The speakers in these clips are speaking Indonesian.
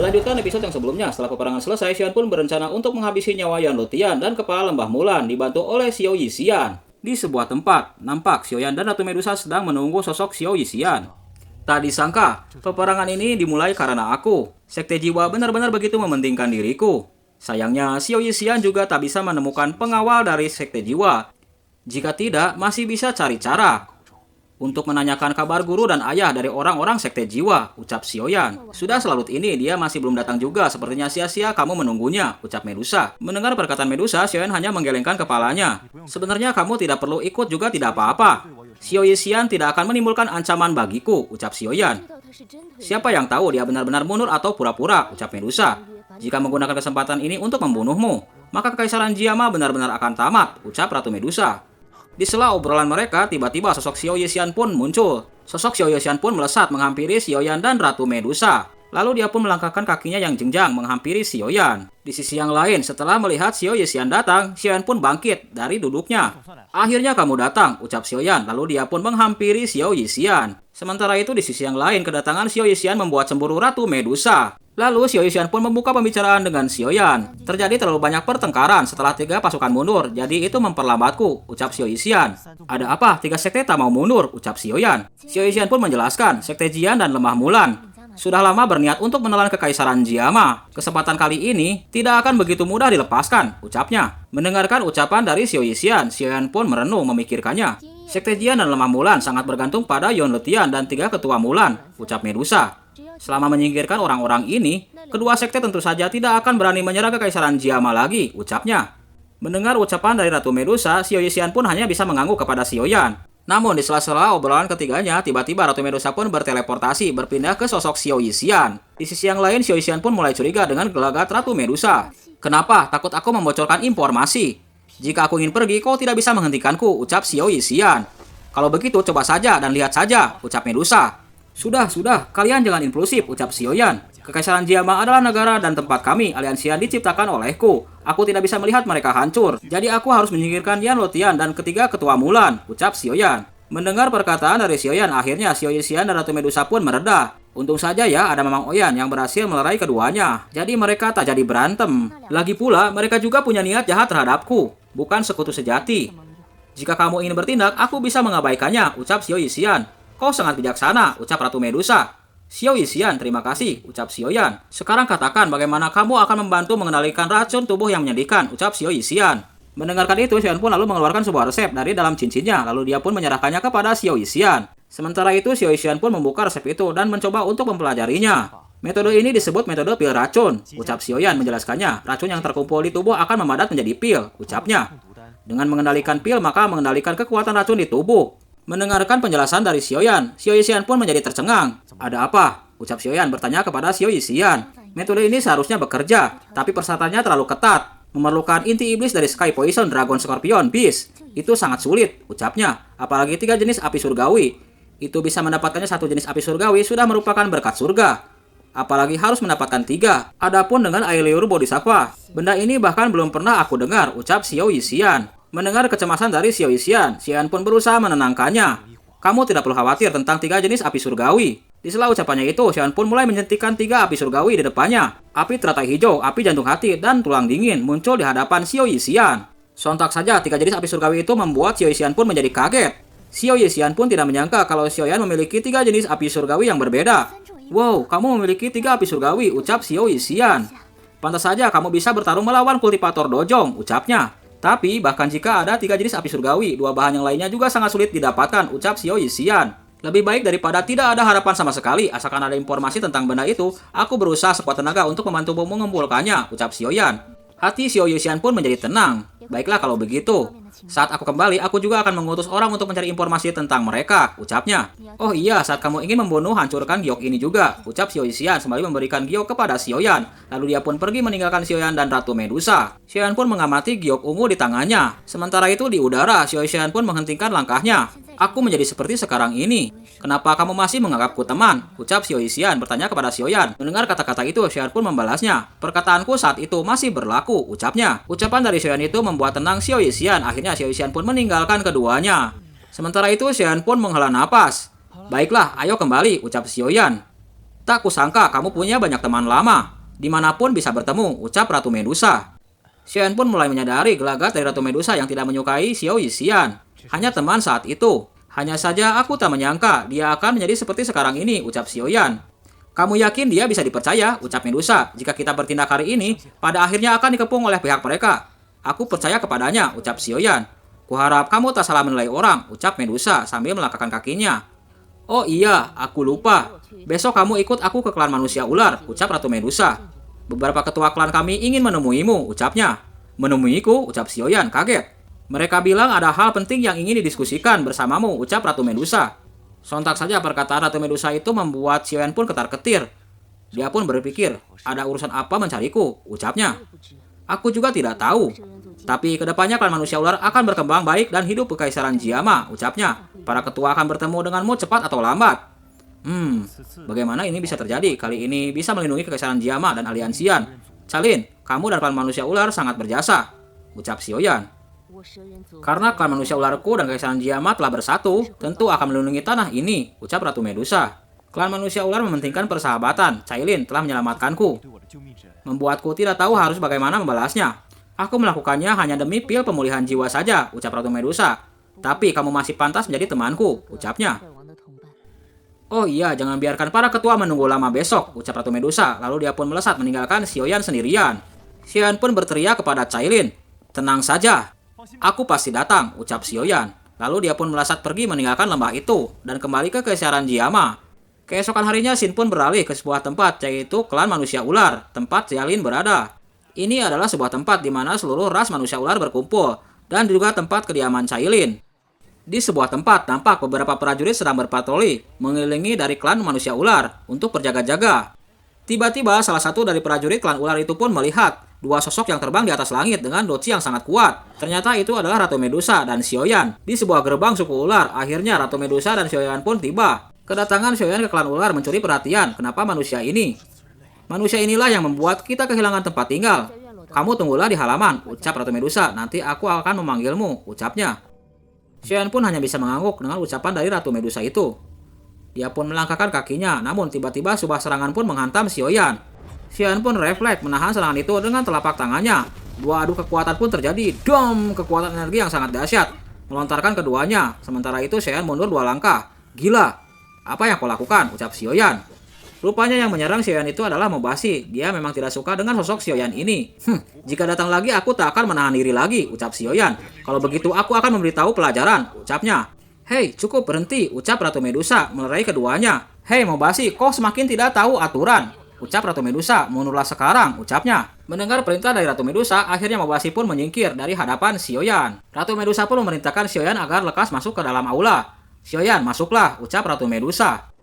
Melanjutkan episode yang sebelumnya, setelah peperangan selesai, Xian pun berencana untuk menghabisi nyawa Yan Luotian dan kepala lembah Mulan dibantu oleh Xiao Yixian. Di sebuah tempat, nampak Xiaoyan dan Ratu Medusa sedang menunggu sosok Xiao Yixian. Tak disangka, peperangan ini dimulai karena aku. Sekte jiwa benar-benar begitu mementingkan diriku. Sayangnya, Xiao Yixian juga tak bisa menemukan pengawal dari sekte jiwa. Jika tidak, masih bisa cari cara untuk menanyakan kabar guru dan ayah dari orang-orang sekte jiwa, ucap Xiaoyan. Sudah selarut ini, dia masih belum datang juga, sepertinya sia-sia kamu menunggunya, ucap Medusa. Mendengar perkataan Medusa, Xiaoyan hanya menggelengkan kepalanya. Sebenarnya kamu tidak perlu ikut juga tidak apa-apa. Xiao Yixian tidak akan menimbulkan ancaman bagiku, ucap Xiaoyan. Siapa yang tahu dia benar-benar mundur atau pura-pura, ucap Medusa. Jika menggunakan kesempatan ini untuk membunuhmu, maka kekaisaran Jiama benar-benar akan tamat, ucap Ratu Medusa. Di sela obrolan mereka, tiba-tiba sosok Xiao Yixian pun muncul. Sosok Xiao Yixian pun melesat menghampiri Xiaoyan dan Ratu Medusa. Lalu dia pun melangkahkan kakinya yang jenjang menghampiri Xiaoyan. Di sisi yang lain, setelah melihat Xiao Yixian datang, Xiaoyan pun bangkit dari duduknya. Akhirnya kamu datang, ucap Xiaoyan. Lalu dia pun menghampiri Xiao Yixian. Sementara itu di sisi yang lain, kedatangan Xiao Yixian membuat cemburu Ratu Medusa. Lalu Xiao Yixian pun membuka pembicaraan dengan Xiaoyan. Terjadi terlalu banyak pertengkaran setelah 3 pasukan mundur, jadi itu memperlambatku, ucap Xiao Yixian. Ada apa? 3 sekte tak mau mundur, ucap Xiaoyan. Xiao Yixian pun menjelaskan, sekte Jian dan lemah Mulan sudah lama berniat untuk menelan kekaisaran Jiama. Kesempatan kali ini tidak akan begitu mudah dilepaskan, ucapnya. Mendengarkan ucapan dari Xiao Yixian, Xiaoyan pun merenung memikirkannya. Sekte Jian dan lemah Mulan sangat bergantung pada Yan Luotian dan 3 ketua Mulan, ucap Medusa. Selama menyingkirkan orang-orang ini, kedua sekte tentu saja tidak akan berani menyerang kekaisaran Jiama lagi, ucapnya. Mendengar ucapan dari Ratu Medusa, Xiao Yixian pun hanya bisa mengangguk kepada Xiaoyan. Namun di sela-sela obrolan ketiganya, tiba-tiba Ratu Medusa pun berteleportasi berpindah ke sosok Xiao Yixian. Di sisi yang lain, Xiao Yixian pun mulai curiga dengan gelagat Ratu Medusa. Kenapa? Takut aku membocorkan informasi. Jika aku ingin pergi, kau tidak bisa menghentikanku, ucap Xiao Yixian. Kalau begitu, coba saja dan lihat saja, ucap Medusa. Sudah, kalian jangan impulsif, ucap Xiaoyan. Kekaisaran Jiama adalah negara dan tempat kami, aliansi yang diciptakan olehku. Aku tidak bisa melihat mereka hancur, jadi aku harus menyingkirkan Yan Luotian dan ketiga ketua Mulan, ucap Xiaoyan. Mendengar perkataan dari Xiaoyan, akhirnya Xiao Yixian dan Ratu Medusa pun mereda. Untung saja ya ada Mamang Oyan yang berhasil melerai keduanya, jadi mereka tak jadi berantem. Lagi pula, mereka juga punya niat jahat terhadapku, bukan sekutu sejati. Jika kamu ingin bertindak, aku bisa mengabaikannya, ucap Xiao Yixian. Kau sangat bijaksana, ucap Ratu Medusa. Xiao Yixian, terima kasih, ucap Xiaoyan. Sekarang katakan bagaimana kamu akan membantu mengendalikan racun tubuh yang menyedihkan, ucap Xiao Yixian. Mendengarkan itu, Xiaoyan pun lalu mengeluarkan sebuah resep dari dalam cincinnya, lalu dia pun menyerahkannya kepada Xiao Yixian. Sementara itu, Xiao Yixian pun membuka resep itu dan mencoba untuk mempelajarinya. Metode ini disebut metode pil racun, ucap Xiaoyan menjelaskannya. Racun yang terkumpul di tubuh akan memadat menjadi pil, ucapnya. Dengan mengendalikan pil, maka mengendalikan kekuatan racun di tubuh. Mendengarkan penjelasan dari Xiaoyan, Xiao Yixian pun menjadi tercengang. Ada apa? Ucap Xiaoyan bertanya kepada Xiao Yixian. Metode ini seharusnya bekerja, tapi persyaratannya terlalu ketat. Memerlukan inti iblis dari Sky Poison Dragon Scorpion Beast. Itu sangat sulit, ucapnya. Apalagi 3 jenis api surgawi. Itu bisa mendapatkannya 1 jenis api surgawi sudah merupakan berkat surga. Apalagi harus mendapatkan 3. Adapun dengan air liur bodhisattva, benda ini bahkan belum pernah aku dengar, ucap Xiao Yixian. Mendengar kecemasan dari Xiao Yixian, Xiaoyan pun berusaha menenangkannya. Kamu tidak perlu khawatir tentang 3 jenis api surgawi. Di sela ucapannya itu, Xiaoyan pun mulai menyentikkan 3 api surgawi di depannya. Api teratai hijau, api jantung hati, dan tulang dingin muncul di hadapan Xiao Yixian. Sontak saja 3 jenis api surgawi itu membuat Xiao Yixian pun menjadi kaget. Xiao Yixian pun tidak menyangka kalau Xiaoyan memiliki 3 jenis api surgawi yang berbeda. Wow, kamu memiliki 3 api surgawi, ucap Xiao Yixian. Pantas saja kamu bisa bertarung melawan kultivator Dojong, ucapnya. Tapi, bahkan jika ada 3 jenis api surgawi, 2 bahan yang lainnya juga sangat sulit didapatkan, ucap Xiao Yixian. Lebih baik daripada tidak ada harapan sama sekali, asalkan ada informasi tentang benda itu, aku berusaha sekuat tenaga untuk membantumu mengumpulkannya, ucap Xiaoyan. Hati Xiao Yixian pun menjadi tenang. Baiklah kalau begitu. Saat aku kembali, aku juga akan mengutus orang untuk mencari informasi tentang mereka, ucapnya. Oh iya, saat kamu ingin membunuh, hancurkan giok ini juga, ucap Xiao Yixian sembari memberikan giok kepada Xiaoyan. Lalu dia pun pergi meninggalkan Xiaoyan dan Ratu Medusa. Xiaoyan pun mengamati giok ungu di tangannya. Sementara itu di udara, Xiao Yixian pun menghentikan langkahnya. Aku menjadi seperti sekarang ini. Kenapa kamu masih menganggapku teman? Ucap Xiao Yixian bertanya kepada Xiaoyan. Mendengar kata-kata itu, Xiaoyan pun membalasnya. Perkataanku saat itu masih berlaku, ucapnya. Ucapan dari Xiaoyan itu membuat tenang Xiao Yixian. Akhirnya Xiao Yixian pun meninggalkan keduanya. Sementara itu, Xiaoyan pun menghela napas. Baiklah, ayo kembali, ucap Xiaoyan. Tak kusangka kamu punya banyak teman lama. Dimanapun bisa bertemu, ucap Ratu Medusa. Xiaoyan pun mulai menyadari gelagat dari Ratu Medusa yang tidak menyukai Xiao Yixian. Hanya teman saat itu. Hanya saja aku tak menyangka dia akan menjadi seperti sekarang ini, ucap Xiaoyan. Kamu yakin dia bisa dipercaya, ucap Medusa. Jika kita bertindak hari ini, pada akhirnya akan dikepung oleh pihak mereka. Aku percaya kepadanya, ucap Xiaoyan. Kuharap kamu tak salah menilai orang, ucap Medusa sambil melangkahkan kakinya. Oh iya, aku lupa. Besok kamu ikut aku ke klan manusia ular, ucap Ratu Medusa. Beberapa ketua klan kami ingin menemuimu, ucapnya. Menemuiku, ucap Xiaoyan kaget. Mereka bilang ada hal penting yang ingin didiskusikan bersamamu, ucap Ratu Medusa. Sontak saja perkataan Ratu Medusa itu membuat Xiaoyan pun ketar-ketir. Dia pun berpikir, ada urusan apa mencariku, ucapnya. Aku juga tidak tahu. Tapi kedepannya klan manusia ular akan berkembang baik dan hidup kekaisaran Jiama, ucapnya. Para ketua akan bertemu denganmu cepat atau lambat. Bagaimana ini bisa terjadi? Kali ini bisa melindungi kekaisaran Jiama dan aliansian. Calin, kamu dan klan manusia ular sangat berjasa, ucap Xiaoyan. Karena klan manusia ularku dan kekaisaran Jiama telah bersatu, tentu akan melindungi tanah ini, ucap Ratu Medusa. Klan manusia ular mementingkan persahabatan. Cailin telah menyelamatkanku. Membuatku tidak tahu harus bagaimana membalasnya. Aku melakukannya hanya demi pil pemulihan jiwa saja, ucap Ratu Medusa. Tapi kamu masih pantas menjadi temanku, ucapnya. Oh iya, jangan biarkan para ketua menunggu lama besok, ucap Ratu Medusa. Lalu dia pun melesat meninggalkan Xiaoyan sendirian. Xiaoyan pun berteriak kepada Cailin. Tenang saja, aku pasti datang, ucap Xiaoyan. Lalu dia pun melesat pergi meninggalkan lembah itu dan kembali ke kekaisaran Jiama. Keesokan harinya Xin pun beralih ke sebuah tempat, yaitu klan manusia ular, tempat Cailin berada. Ini adalah sebuah tempat di mana seluruh ras manusia ular berkumpul, dan juga tempat kediaman Cailin. Di sebuah tempat, nampak beberapa prajurit sedang berpatroli, mengelilingi dari klan manusia ular, untuk berjaga-jaga. Tiba-tiba, salah satu dari prajurit klan ular itu pun melihat dua sosok yang terbang di atas langit dengan doci yang sangat kuat. Ternyata itu adalah Ratu Medusa dan Xiaoyan. Di sebuah gerbang suku ular, akhirnya Ratu Medusa dan Xiaoyan pun tiba. Kedatangan Xiaoyan ke klan ular mencuri perhatian. Kenapa manusia ini? Manusia inilah yang membuat kita kehilangan tempat tinggal. Kamu tunggulah di halaman, ucap Ratu Medusa. Nanti aku akan memanggilmu, ucapnya. Xiaoyan pun hanya bisa mengangguk dengan ucapan dari Ratu Medusa itu. Dia pun melangkahkan kakinya, namun tiba-tiba sebuah serangan pun menghantam Xiaoyan. Xiaoyan pun refleks menahan serangan itu dengan telapak tangannya. Dua adu kekuatan pun terjadi. Dom! Kekuatan energi yang sangat dahsyat melontarkan keduanya. Sementara itu Xiaoyan mundur 2 langkah. Gila! Apa yang kau lakukan? Ucap Xiaoyan. Rupanya yang menyerang Xiaoyan itu adalah Mobashi. Dia memang tidak suka dengan sosok Xiaoyan ini. Jika datang lagi aku tak akan menahan diri lagi, ucap Xiaoyan. Kalau begitu aku akan memberitahu pelajaran, ucapnya. Hei, cukup berhenti, ucap Ratu Medusa melerai keduanya. Hei Mobashi, kau semakin tidak tahu aturan, ucap Ratu Medusa. Mundurlah sekarang, ucapnya. Mendengar perintah dari Ratu Medusa, akhirnya Mobashi pun menyingkir dari hadapan Xiaoyan. Ratu Medusa pun memerintahkan Xiaoyan agar lekas masuk ke dalam aula. Xiaoyan, masuklah, ucap Ratu Medusa.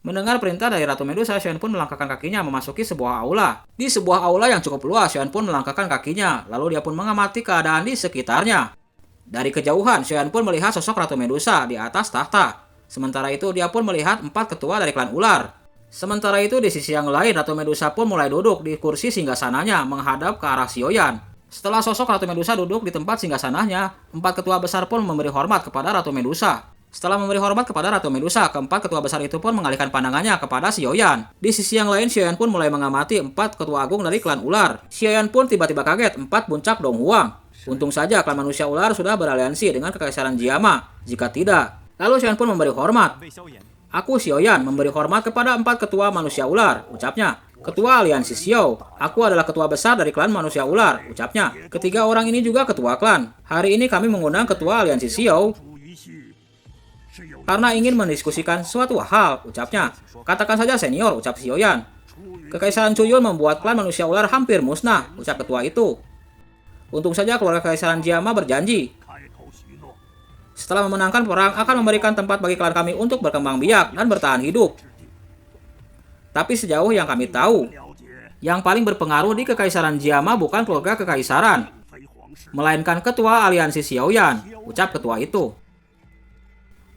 Mendengar perintah dari Ratu Medusa, Xiaoyan pun melangkahkan kakinya memasuki sebuah aula. Di sebuah aula yang cukup luas, Xiaoyan pun melangkahkan kakinya, lalu dia pun mengamati keadaan di sekitarnya. Dari kejauhan, Xiaoyan pun melihat sosok Ratu Medusa di atas tahta. Sementara itu, dia pun melihat 4 ketua dari klan ular. Sementara itu, di sisi yang lain, Ratu Medusa pun mulai duduk di kursi singgasananya menghadap ke arah Xiaoyan. Setelah sosok Ratu Medusa duduk di tempat singgasananya, 4 ketua besar pun memberi hormat kepada Ratu Medusa. Setelah memberi hormat kepada Ratu Medusa, keempat ketua besar itu pun mengalihkan pandangannya kepada Xiaoyan. Di sisi yang lain, Xiaoyan pun mulai mengamati 4 ketua agung dari klan ular. Xiaoyan pun tiba-tiba kaget 4 puncak Donghuang. Untung saja klan manusia ular sudah beraliansi dengan kekaisaran Jiama. Jika tidak, lalu Xiaoyan pun memberi hormat. Aku Xiaoyan memberi hormat kepada 4 ketua manusia ular, ucapnya. Ketua aliansi Xiao, aku adalah ketua besar dari klan manusia ular, ucapnya. Ketiga orang ini juga ketua klan. Hari ini kami mengundang ketua aliansi Xiao karena ingin mendiskusikan suatu hal, ucapnya. Katakan saja senior, ucap Xiaoyan. Kekaisaran Cuyun membuat klan manusia ular hampir musnah, ucap ketua itu. Untung saja keluarga kekaisaran Jiama berjanji. Setelah memenangkan perang, akan memberikan tempat bagi klan kami untuk berkembang biak dan bertahan hidup. Tapi sejauh yang kami tahu, yang paling berpengaruh di kekaisaran Jiama bukan keluarga kekaisaran, melainkan ketua aliansi Xiaoyan, ucap ketua itu.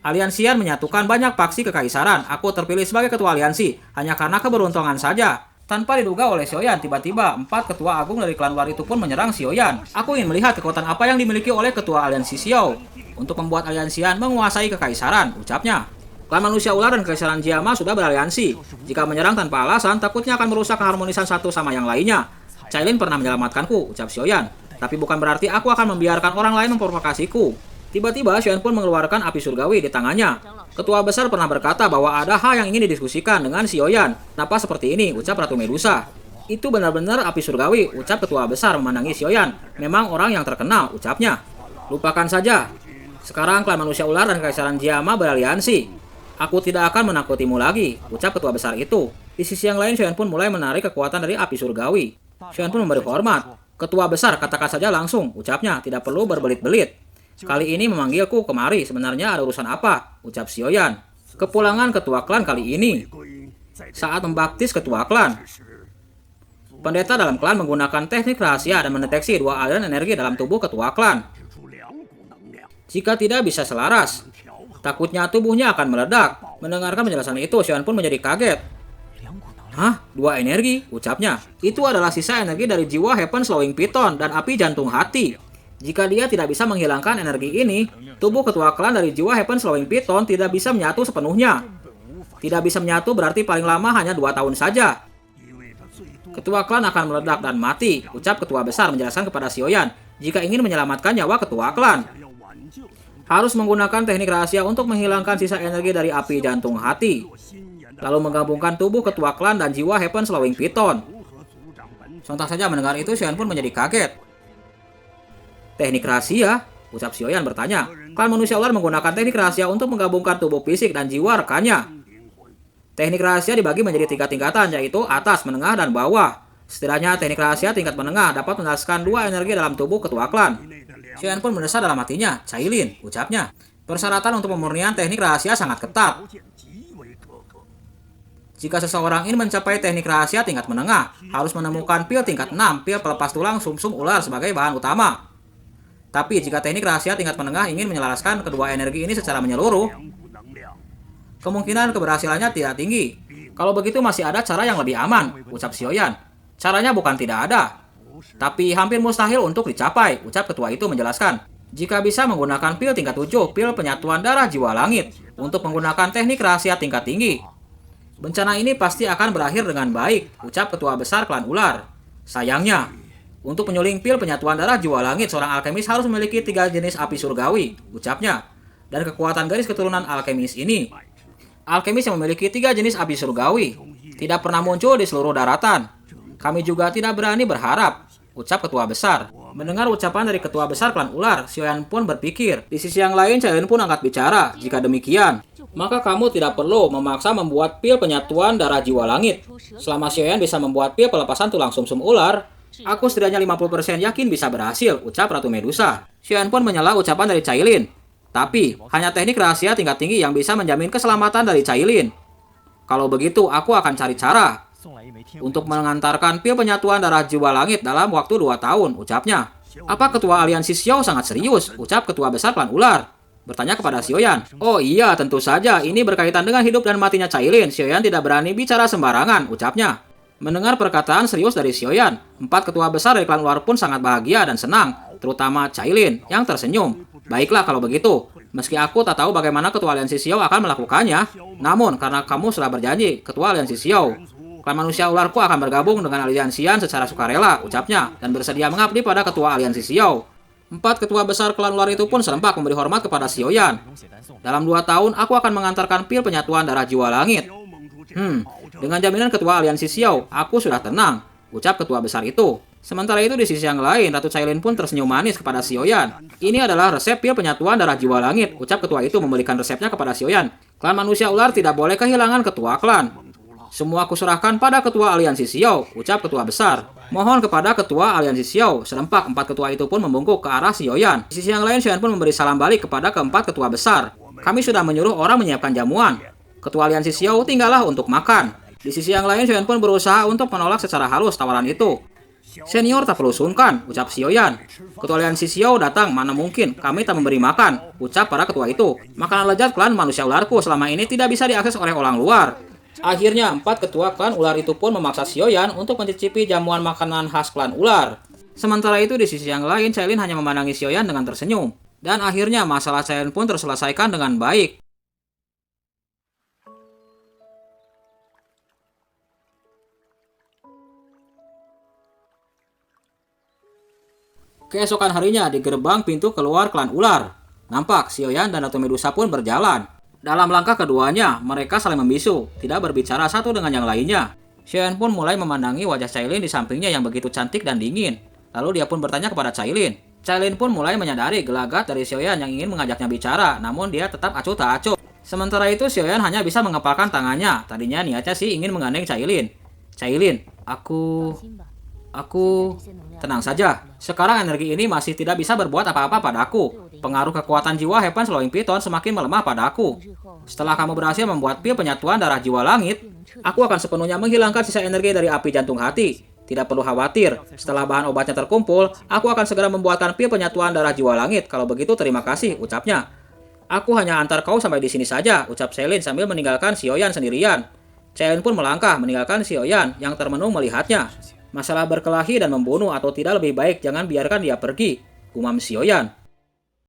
Aliansian menyatukan banyak faksi kekaisaran. Aku terpilih sebagai ketua aliansi hanya karena keberuntungan saja. Tanpa diduga oleh Xiaoyan, tiba-tiba 4 ketua agung dari klan ular itu pun menyerang Xiaoyan. Aku ingin melihat kekuatan apa yang dimiliki oleh ketua aliansi Xiao untuk membuat aliansian menguasai kekaisaran, ucapnya. Klan manusia ular dan Kekaisaran Jiama sudah beraliansi. Jika menyerang tanpa alasan, takutnya akan merusak keharmonisan satu sama yang lainnya. Cailin pernah menyelamatkanku, ucap Xiaoyan. Tapi bukan berarti aku akan membiarkan orang lain memprovokasiku. Tiba-tiba Xiaoyan pun mengeluarkan api surgawi di tangannya. Ketua besar pernah berkata bahwa ada hal yang ingin didiskusikan dengan Xiaoyan. Kenapa seperti ini, ucap Ratu Medusa. Itu benar-benar api surgawi, ucap ketua besar memandangi Xiaoyan. Memang orang yang terkenal, ucapnya. Lupakan saja. Sekarang klan manusia ular dan Kekaisaran Jiama beraliansi. Aku tidak akan menakutimu lagi, ucap ketua besar itu. Di sisi yang lain, Xiaoyan pun mulai menarik kekuatan dari api surgawi. Xiaoyan pun memberi hormat. Ketua besar, katakan saja langsung, ucapnya, tidak perlu berbelit-belit. Kali ini memanggilku kemari, sebenarnya ada urusan apa, ucap Xiaoyan. Kepulangan ketua klan kali ini. Saat membaptis ketua klan. Pendeta dalam klan menggunakan teknik rahasia dan mendeteksi dua aliran energi dalam tubuh ketua klan. Jika tidak bisa selaras, takutnya tubuhnya akan meledak. Mendengarkan penjelasan itu, Xiaoyan pun menjadi kaget. Hah? Dua energi? Ucapnya. Itu adalah sisa energi dari jiwa Heaven Slowing Python dan api jantung hati. Jika dia tidak bisa menghilangkan energi ini, tubuh ketua klan dari jiwa Heaven Slowing Python tidak bisa menyatu sepenuhnya. Tidak bisa menyatu berarti paling lama hanya 2 tahun saja. Ketua klan akan meledak dan mati, ucap ketua besar menjelaskan kepada Xiaoyan. Jika ingin menyelamatkan nyawa ketua klan, harus menggunakan teknik rahasia untuk menghilangkan sisa energi dari api jantung hati. Lalu menggabungkan tubuh ketua klan dan jiwa Heaven Slowing Python. Sontak saja mendengar itu, Xiaoyan pun menjadi kaget. Teknik rahasia? Ucap Xiaoyan bertanya. Klan manusia ular menggunakan teknik rahasia untuk menggabungkan tubuh fisik dan jiwa rekannya. Teknik rahasia dibagi menjadi 3 tingkatan, yaitu atas, menengah, dan bawah. Setidaknya teknik rahasia tingkat menengah dapat menjelaskan 2 energi dalam tubuh ketua klan. Xiaoyan pun mendesak dalam hatinya. Cailin, ucapnya. Persyaratan untuk pemurnian teknik rahasia sangat ketat. Jika seseorang ingin mencapai teknik rahasia tingkat menengah, harus menemukan pil tingkat 6, pil pelepas tulang sumsum ular sebagai bahan utama. Tapi jika teknik rahasia tingkat menengah ingin menyelaraskan kedua energi ini secara menyeluruh, kemungkinan keberhasilannya tidak tinggi. Kalau begitu masih ada cara yang lebih aman, ucap Xiaoyan. Caranya bukan tidak ada, tapi hampir mustahil untuk dicapai, ucap ketua itu menjelaskan. Jika bisa menggunakan pil tingkat 7, pil penyatuan darah jiwa langit, untuk menggunakan teknik rahasia tingkat tinggi. Bencana ini pasti akan berakhir dengan baik, ucap ketua besar klan ular. Sayangnya, untuk menyuling pil penyatuan darah jiwa langit, seorang alkemis harus memiliki 3 jenis api surgawi, ucapnya. Dan kekuatan garis keturunan alkemis ini, alkemis yang memiliki 3 jenis api surgawi, tidak pernah muncul di seluruh daratan. Kami juga tidak berani berharap, ucap ketua besar. Mendengar ucapan dari ketua besar klan ular, Xiaoyan pun berpikir. Di sisi yang lain, Cailin pun angkat bicara. Jika demikian, maka kamu tidak perlu memaksa membuat pil penyatuan darah jiwa langit. Selama Xiaoyan bisa membuat pil pelepasan tulang sumsum ular, aku setidaknya 50% yakin bisa berhasil, ucap Ratu Medusa. Xiaoyan pun menyela ucapan dari Cailin. Tapi, hanya teknik rahasia tingkat tinggi yang bisa menjamin keselamatan dari Cailin. Kalau begitu, aku akan cari cara untuk mengantarkan pil penyatuan darah jiwa langit dalam waktu 2 tahun, ucapnya. Apa ketua aliansi Xiao sangat serius, ucap ketua besar klan ular. Bertanya kepada Xiaoyan. Oh iya, tentu saja, ini berkaitan dengan hidup dan matinya Cailin. Xiaoyan tidak berani bicara sembarangan, ucapnya. Mendengar perkataan serius dari Xiaoyan, 4 ketua besar dari klan ular pun sangat bahagia dan senang, terutama Cailin yang tersenyum. Baiklah kalau begitu, meski aku tak tahu bagaimana ketua aliansi Xiao akan melakukannya, namun karena kamu sudah berjanji, ketua aliansi Xiao, klan manusia ularku akan bergabung dengan aliansian secara sukarela, ucapnya, dan bersedia mengabdi pada ketua aliansi Xiao. 4 ketua besar klan ular itu pun serempak memberi hormat kepada Xiaoyan. Dalam 2 tahun, aku akan mengantarkan pil penyatuan darah jiwa langit. Dengan jaminan ketua aliansi Xiao, aku sudah tenang, ucap ketua besar itu. Sementara itu di sisi yang lain, Ratu Cailin pun tersenyum manis kepada Xiaoyan. Ini adalah resep pil penyatuan darah jiwa langit, ucap ketua itu memberikan resepnya kepada Xiaoyan. Klan manusia ular tidak boleh kehilangan ketua klan. Semua kuserahkan pada ketua aliansi Xiao, ucap ketua besar. Mohon kepada ketua aliansi Xiao. Serempak 4 ketua itu pun membungkuk ke arah Xiaoyan. Di sisi yang lain, Xiaoyan pun memberi salam balik kepada keempat ketua besar. Kami sudah menyuruh orang menyiapkan jamuan. Ketua aliansi Xiao tinggallah untuk makan. Di sisi yang lain, Xiaoyan pun berusaha untuk menolak secara halus tawaran itu. Senior tak perlu sungkan, ucap Xiaoyan. Ketua aliansi Xiao datang, mana mungkin, kami tak memberi makan, ucap para ketua itu. Makanan lezat klan manusia ularku selama ini tidak bisa diakses oleh orang luar. Akhirnya 4 ketua klan ular itu pun memaksa Xiaoyan untuk mencicipi jamuan makanan khas klan ular. Sementara itu di sisi yang lain, Cailin hanya memandangi Xiaoyan dengan tersenyum. Dan akhirnya masalah Cailin pun terselesaikan dengan baik. Keesokan harinya di gerbang pintu keluar klan ular, nampak Xiaoyan dan Ratu Medusa pun berjalan. Dalam langkah keduanya, mereka saling membisu, tidak berbicara satu dengan yang lainnya. Xiaoyan pun mulai memandangi wajah Cailin di sampingnya yang begitu cantik dan dingin. Lalu dia pun bertanya kepada Cailin. Cailin pun mulai menyadari gelagat dari Xiaoyan yang ingin mengajaknya bicara, namun dia tetap acuh tak acuh. Sementara itu Xiaoyan hanya bisa mengepalkan tangannya. Tadinya niatnya sih ingin menggandeng Cailin. Cailin, Aku tenang saja. Sekarang energi ini masih tidak bisa berbuat apa-apa padaku. Pengaruh kekuatan jiwa Heaven Slowing Piton semakin melemah padaku. Setelah kamu berhasil membuat pil penyatuan darah jiwa langit, aku akan sepenuhnya menghilangkan sisa energi dari api jantung hati. Tidak perlu khawatir, setelah bahan obatnya terkumpul, aku akan segera membuatkan pil penyatuan darah jiwa langit. Kalau begitu terima kasih, ucapnya. Aku hanya antar kau sampai di sini saja, ucap Cailin sambil meninggalkan Xiaoyan sendirian. Cailin pun melangkah meninggalkan Xiaoyan yang termenung melihatnya. Masalah berkelahi dan membunuh atau tidak lebih baik jangan biarkan dia pergi, gumam Xiaoyan.